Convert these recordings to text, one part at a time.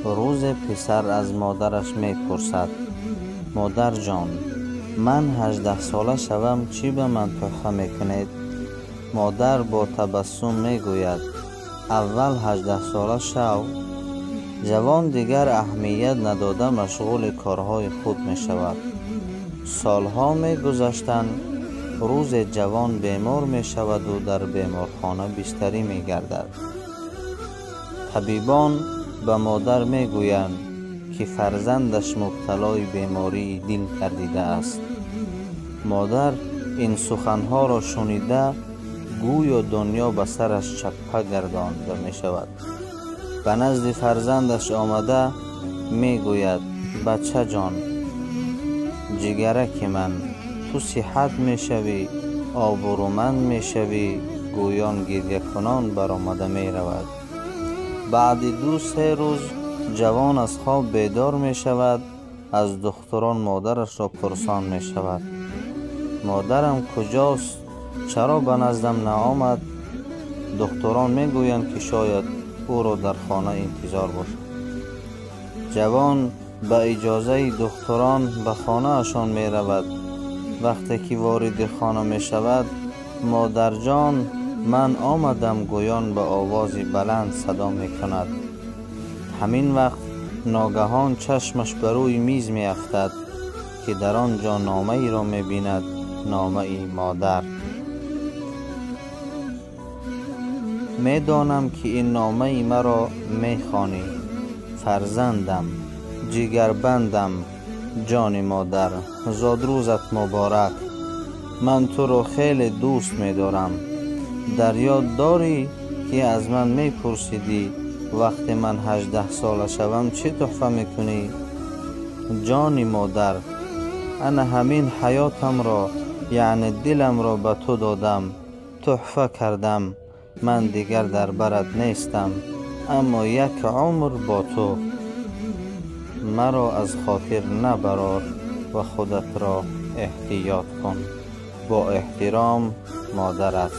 روز پسر از مادرش میپرسد: مادر جان، من 18 ساله شوم چی به من تحفه میکنید؟ مادر با تبسم میگوید: اول 18 ساله شو. جوان دیگر اهمیت نداده مشغول کارهای خود می شود. سالها می گذشتند. روز جوان بیمار می شود و در بیمارخانه بستری می گردد. طبیبان به مادر می گویند که فرزندش مبتلای بیماری دل گردیده است. مادر این سخنها را شنیده گویا دنیا به سرش چپه گردانده می شود. به نزد فرزندش آمده می گوید: بچه جان، جگرک من، تو صحت می شوی، آبرومند می شوی. گویان گریه کنان برآمده می رود. بعد 2-3 روز جوان از خواب بیدار می شود. از دختران مادرش را پرسان می شود: مادرم کجاست؟ چرا به نزدم نآمد؟ دختران می گویند که شاید او را در خانه انتظار باشد. جوان به اجازه دختران به خانه اشان می رود. وقتی که وارد خانه می شود: مادر جان، من آمدم. گویان به آوازی بلند صدا می کند. همین وقت ناگهان چشمش بر روی میز می افتد که در آنجا نامه ای را می بیند. نامه ای مادر. می دانم که این نامه ای مرا می خوانی. فرزندم، جگربندم، جان مادر، زادروزت مبارک. من تو را خیلی دوست می دارم. در یاد داری که از من می پرسیدی وقتی من 18 ساله شوم چه تحفه می کنی؟ جان مادر، انا همین حیاتم را، یعنی دلم را به تو دادم، تحفه کردم. من دیگر در برت نیستم، اما یک عمر با تو. مرا از خاطر نبرار و خودت را احتیاط کن. با احترام، مادرت.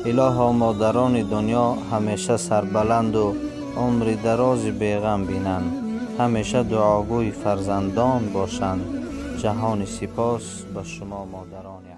الها مادران دنیا همیشه سربلند و عمر دراز بیغم بینند. همیشه دعاگوی فرزندان باشند. جهان سپاس به شما مادران.